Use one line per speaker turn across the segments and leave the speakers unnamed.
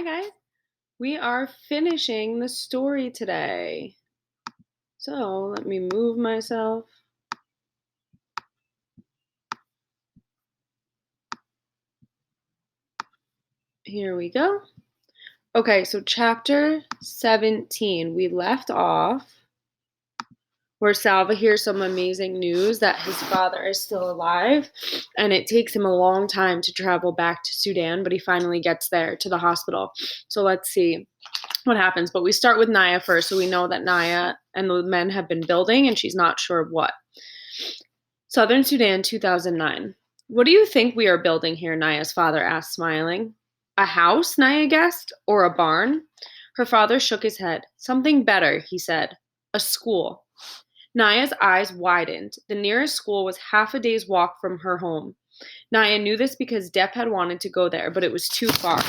Hi, guys. We are finishing the story today. So let me move myself. Here we go. Okay, so chapter 17. We left off where Salva hears some amazing news that his father is still alive, and it takes him a long time to travel back to Sudan, but he finally gets there to the hospital. So let's see what happens. But we start with Naya first, so we know that Naya and the men have been building, and she's not sure of what. Southern Sudan, 2009. What do you think we are building here? Naya's father asked, smiling. A house, Naya guessed, or a barn? Her father shook his head. Something better, he said. A school. Naya's eyes widened. The nearest school was half a day's walk from her home. Naya knew this because Depp had wanted to go there, but it was too far.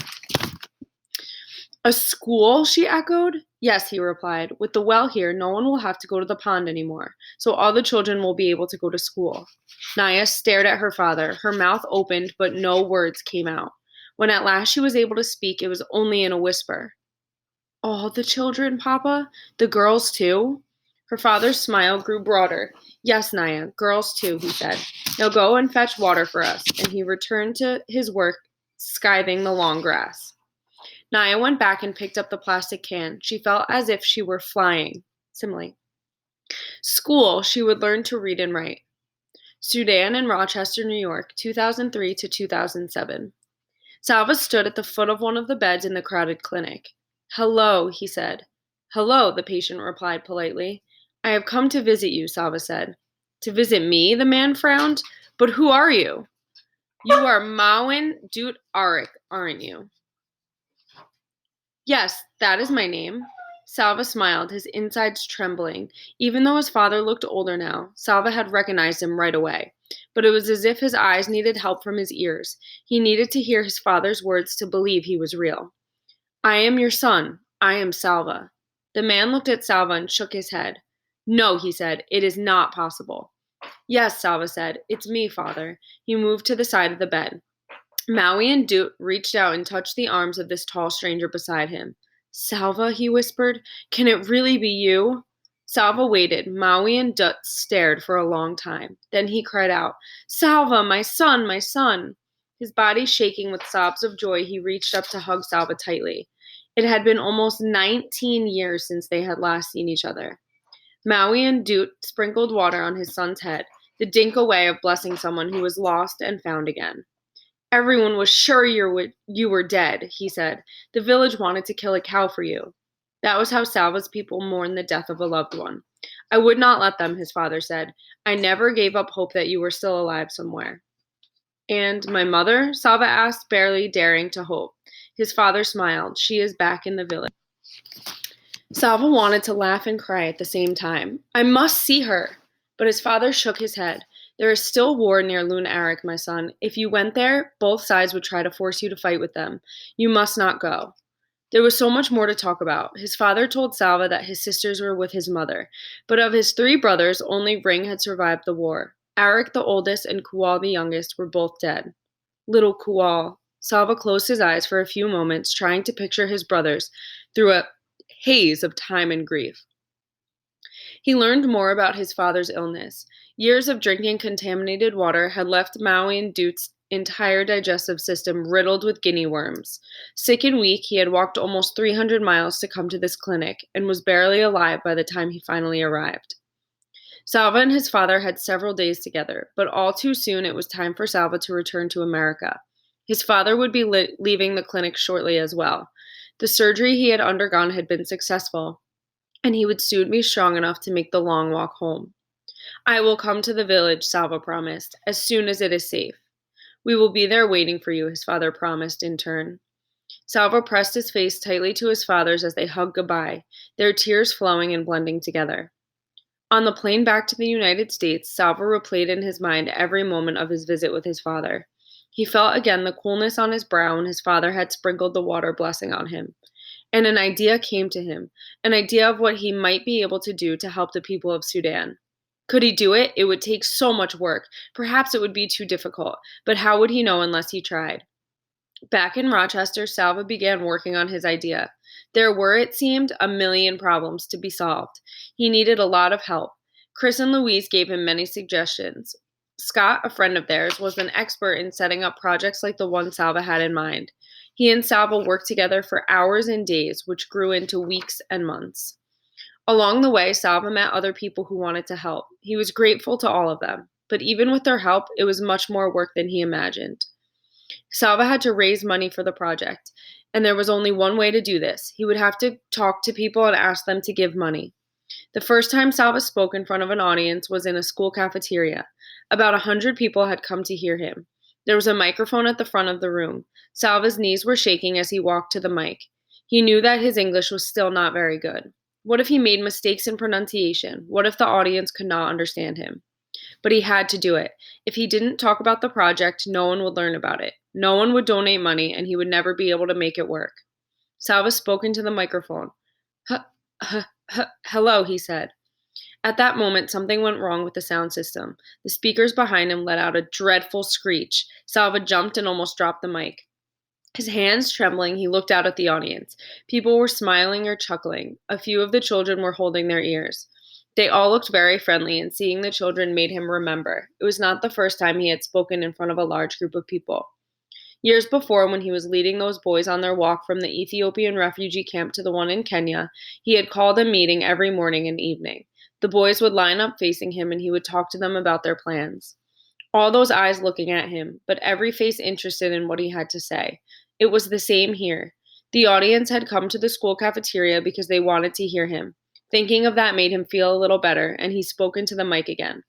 A school? She echoed. Yes, he replied. With the well here, no one will have to go to the pond anymore, so all the children will be able to go to school. Naya stared at her father. Her mouth opened, but no words came out. When at last she was able to speak, it was only in a whisper. All the children, Papa? The girls too? Her father's smile grew broader. Yes, Naya, girls too, he said. Now go and fetch water for us. And he returned to his work, scything the long grass. Naya went back and picked up the plastic can. She felt as if she were flying. Simile. School, she would learn to read and write. Sudan and Rochester, New York, 2003 to 2007. Salva stood at the foot of one of the beds in the crowded clinic. Hello, he said. Hello, the patient replied politely. I have come to visit you, Salva said. To visit me, the man frowned. But who are you? You are Mawin Dut Arik, aren't you? Yes, that is my name. Salva smiled, his insides trembling. Even though his father looked older now, Salva had recognized him right away. But it was as if his eyes needed help from his ears. He needed to hear his father's words to believe he was real. I am your son. I am Salva. The man looked at Salva and shook his head. No, he said, it is not possible. Yes, Salva said, it's me, father. He moved to the side of the bed. Maui and Dut reached out and touched the arms of this tall stranger beside him. Salva, he whispered, can it really be you? Salva waited. Maui and Dut stared for a long time. Then he cried out, Salva, my son, my son. His body shaking with sobs of joy, he reached up to hug Salva tightly. It had been almost 19 years since they had last seen each other. Maui and Dut sprinkled water on his son's head, the Dinka way of blessing someone who was lost and found again. Everyone was sure you were dead, he said. The village wanted to kill a cow for you. That was how Salva's people mourned the death of a loved one. I would not let them, his father said. I never gave up hope that you were still alive somewhere. And my mother? Salva asked, barely daring to hope. His father smiled. She is back in the village. Salva wanted to laugh and cry at the same time. I must see her. But his father shook his head. There is still war near Lune Arik, my son. If you went there, both sides would try to force you to fight with them. You must not go. There was so much more to talk about. His father told Salva that his sisters were with his mother, but of his three brothers, only Ring had survived the war. Arik, the oldest, and Kual, the youngest, were both dead. Little Kual. Salva closed his eyes for a few moments, trying to picture his brothers through a haze of time and grief. He learned more about his father's illness. Years of drinking contaminated water had left Maui and Dut's entire digestive system riddled with guinea worms. Sick and weak, he had walked almost 300 miles to come to this clinic and was barely alive by the time he finally arrived. Salva and his father had several days together, but all too soon it was time for Salva to return to America. His father would be leaving the clinic shortly as well. The surgery he had undergone had been successful, and he would soon be strong enough to make the long walk home. I will come to the village, Salva promised, as soon as it is safe. We will be there waiting for you, his father promised in turn. Salva pressed his face tightly to his father's as they hugged goodbye, their tears flowing and blending together. On the plane back to the United States, Salva replayed in his mind every moment of his visit with his father. He felt again the coolness on his brow when his father had sprinkled the water blessing on him. And an idea came to him, an idea of what he might be able to do to help the people of Sudan. Could he do it? It would take so much work. Perhaps it would be too difficult, but how would he know unless he tried? Back in Rochester, Salva began working on his idea. There were, it seemed, a million problems to be solved. He needed a lot of help. Chris and Louise gave him many suggestions. Scott, a friend of theirs, was an expert in setting up projects like the one Salva had in mind. He and Salva worked together for hours and days, which grew into weeks and months. Along the way, Salva met other people who wanted to help. He was grateful to all of them, but even with their help, it was much more work than he imagined. Salva had to raise money for the project, and there was only one way to do this. He would have to talk to people and ask them to give money. The first time Salva spoke in front of an audience was in a school cafeteria. About 100 people had come to hear him. There was a microphone at the front of the room. Salva's knees were shaking as he walked to the mic. He knew that his English was still not very good. What if he made mistakes in pronunciation? What if the audience could not understand him? But he had to do it. If he didn't talk about the project, no one would learn about it. No one would donate money, and he would never be able to make it work. Salva spoke into the microphone. Hello, he said. At that moment, something went wrong with the sound system. The speakers behind him let out a dreadful screech. Salva jumped and almost dropped the mic. His hands trembling, he looked out at the audience. People were smiling or chuckling. A few of the children were holding their ears. They all looked very friendly, and seeing the children made him remember. It was not the first time he had spoken in front of a large group of people. Years before, when he was leading those boys on their walk from the Ethiopian refugee camp to the one in Kenya, he had called a meeting every morning and evening. The boys would line up facing him, and he would talk to them about their plans. All those eyes looking at him, but every face interested in what he had to say. It was the same here. The audience had come to the school cafeteria because they wanted to hear him. Thinking of that made him feel a little better, and he spoke into the mic again.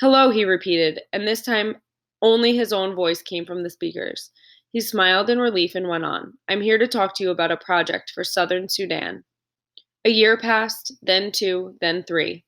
Hello, he repeated, and this time only his own voice came from the speakers. He smiled in relief and went on. I'm here to talk to you about a project for Southern Sudan. A year passed, then 2, then 3.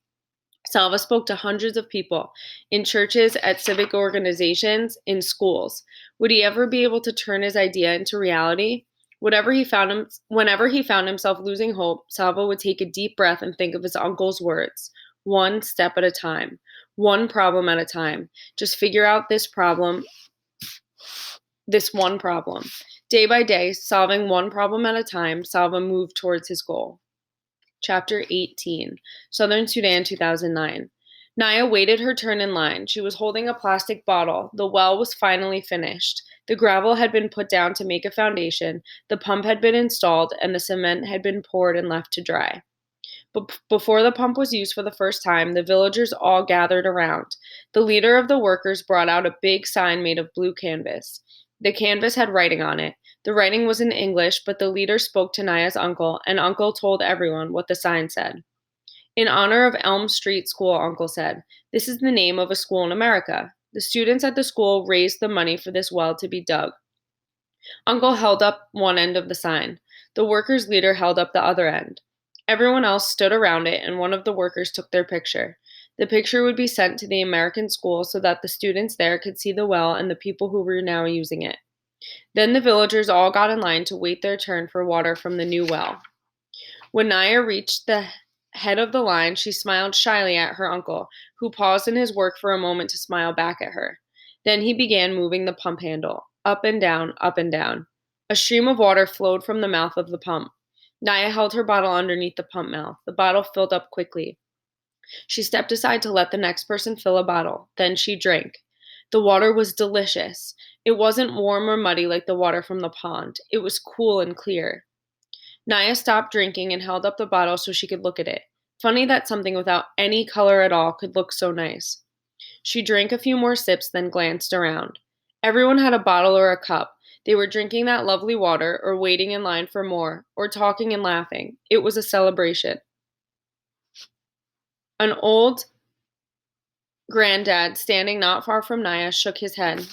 Salva spoke to hundreds of people, in churches, at civic organizations, in schools. Would he ever be able to turn his idea into reality? Whenever he found himself losing hope, Salva would take a deep breath and think of his uncle's words. One step at a time. One problem at a time. Just figure out this one problem. Day by day, solving one problem at a time, Salva moved towards his goal. Chapter 18, Southern Sudan, 2009. Naya waited her turn in line. She was holding a plastic bottle. The well was finally finished. The gravel had been put down to make a foundation, the pump had been installed, and the cement had been poured and left to dry. But before the pump was used for the first time, the villagers all gathered around. The leader of the workers brought out a big sign made of blue canvas. The canvas had writing on it. The writing was in English, but the leader spoke to Naya's uncle, and Uncle told everyone what the sign said. In honor of Elm Street School, Uncle said, this is the name of a school in America. The students at the school raised the money for this well to be dug. Uncle held up one end of the sign. The workers' leader held up the other end. Everyone else stood around it, and one of the workers took their picture. The picture would be sent to the American school so that the students there could see the well and the people who were now using it. Then the villagers all got in line to wait their turn for water from the new well. When Naya reached the head of the line, she smiled shyly at her uncle, who paused in his work for a moment to smile back at her. Then he began moving the pump handle, up and down, up and down. A stream of water flowed from the mouth of the pump. Naya held her bottle underneath the pump mouth. The bottle filled up quickly. She stepped aside to let the next person fill a bottle. Then she drank. The water was delicious. It wasn't warm or muddy like the water from the pond. It was cool and clear. Naya stopped drinking and held up the bottle so she could look at it. Funny that something without any color at all could look so nice. She drank a few more sips, then glanced around. Everyone had a bottle or a cup. They were drinking that lovely water, or waiting in line for more, or talking and laughing. It was a celebration. An old granddad, standing not far from Naya, shook his head.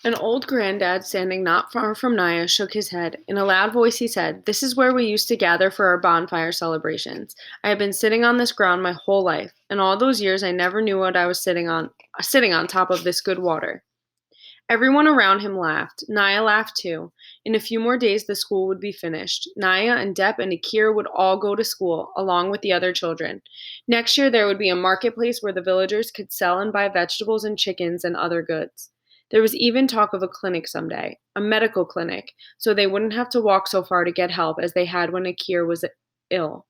An old granddad, standing not far from Naya, shook his head. In a loud voice he said, this is where we used to gather for our bonfire celebrations. I have been sitting on this ground my whole life. In all those years I never knew what I was sitting on top of this good water. Everyone around him laughed. Naya laughed too. In a few more days, the school would be finished. Naya and Depp and Akira would all go to school, along with the other children. Next year, there would be a marketplace where the villagers could sell and buy vegetables and chickens and other goods. There was even talk of a clinic someday, a medical clinic, so they wouldn't have to walk so far to get help as they had when Akira was ill.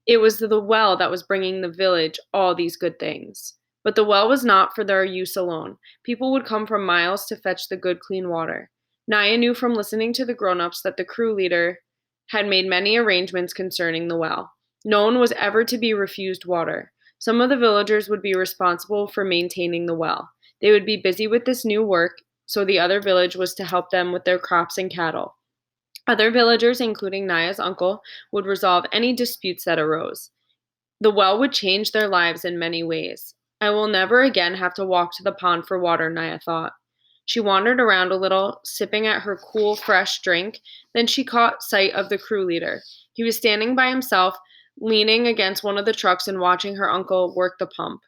It was the well that was bringing the village all these good things. But the well was not for their use alone. People would come from miles to fetch the good, clean water. Naya knew from listening to the grown-ups that the crew leader had made many arrangements concerning the well. No one was ever to be refused water. Some of the villagers would be responsible for maintaining the well. They would be busy with this new work, so the other village was to help them with their crops and cattle. Other villagers, including Naya's uncle, would resolve any disputes that arose. The well would change their lives in many ways. I will never again have to walk to the pond for water, Naya thought. She wandered around a little, sipping at her cool, fresh drink. Then she caught sight of the crew leader. He was standing by himself, leaning against one of the trucks and watching her uncle work the pump.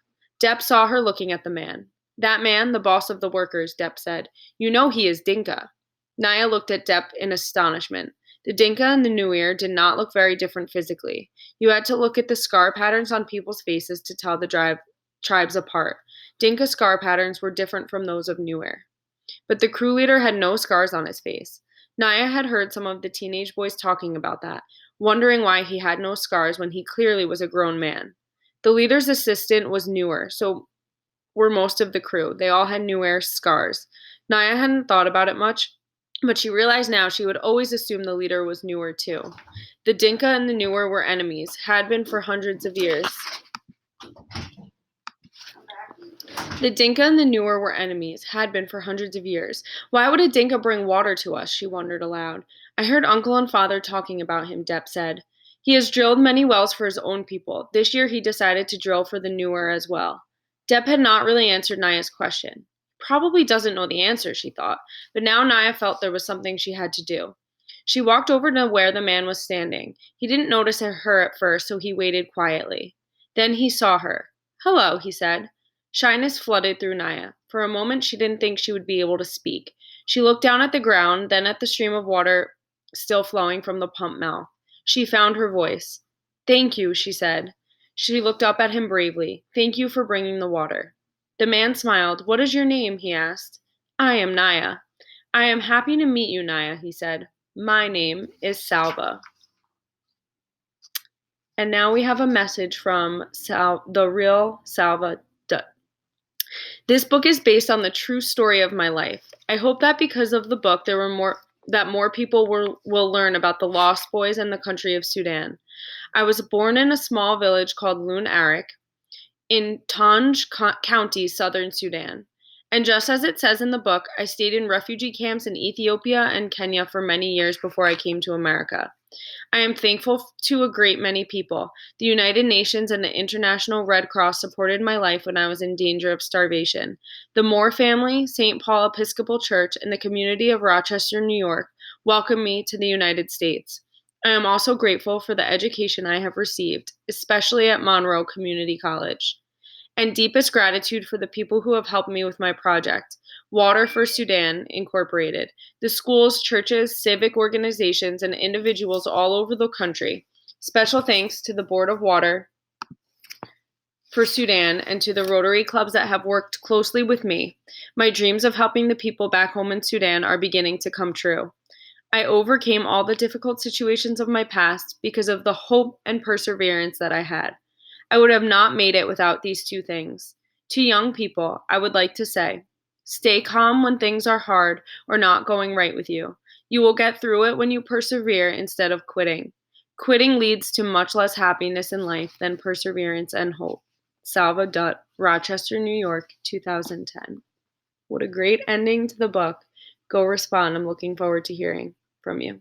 Depp saw her looking at the man. That man, the boss of the workers, Depp said. You know he is Dinka. Naya looked at Depp in astonishment. The Dinka and the Nuer did not look very different physically. You had to look at the scar patterns on people's faces to tell the tribes apart. Dinka scar patterns were different from those of Nuer. But the crew leader had no scars on his face. Naya had heard some of the teenage boys talking about that, wondering why he had no scars when he clearly was a grown man. The leader's assistant was Nuer, so were most of the crew. They all had Nuer scars. Naya hadn't thought about it much, but she realized now she would always assume the leader was Nuer too. The Dinka and the Nuer were enemies, had been for hundreds of years. The Dinka and the Nuer were enemies, had been for hundreds of years. Why would a Dinka bring water to us? She wondered aloud. I heard uncle and father talking about him, Depp said. He has drilled many wells for his own people. This year he decided to drill for the Nuer as well. Depp had not really answered Naya's question. Probably doesn't know the answer, she thought, but now Naya felt there was something she had to do. She walked over to where the man was standing. He didn't notice her at first, so he waited quietly. Then he saw her. Hello, he said. Shyness flooded through Naya. For a moment, she didn't think she would be able to speak. She looked down at the ground, then at the stream of water still flowing from the pump mouth. She found her voice. Thank you, she said. She looked up at him bravely. Thank you for bringing the water. The man smiled. What is your name? He asked. I am Naya. I am happy to meet you, Naya, he said. My name is Salva. And now we have a message from the real Salva Dutt. This book is based on the true story of my life. I hope that because of the book, more people will learn about the Lost Boys and the country of Sudan. I was born in a small village called Lun Arak in Tanj County, southern Sudan. And just as it says in the book, I stayed in refugee camps in Ethiopia and Kenya for many years before I came to America. I am thankful to a great many people. The United Nations and the International Red Cross supported my life when I was in danger of starvation. The Moore family, St. Paul Episcopal Church, and the community of Rochester, New York, welcomed me to the United States. I am also grateful for the education I have received, especially at Monroe Community College. And deepest gratitude for the people who have helped me with my project, Water for Sudan Incorporated, the schools, churches, civic organizations, and individuals all over the country. Special thanks to the Board of Water for Sudan and to the Rotary clubs that have worked closely with me. My dreams of helping the people back home in Sudan are beginning to come true. I overcame all the difficult situations of my past because of the hope and perseverance that I had. I would have not made it without these two things. To young people, I would like to say, stay calm when things are hard or not going right with you. You will get through it when you persevere instead of quitting. Quitting leads to much less happiness in life than perseverance and hope. Salva Dutt, Rochester, New York, 2010. What a great ending to the book. Go respond. I'm looking forward to hearing from you.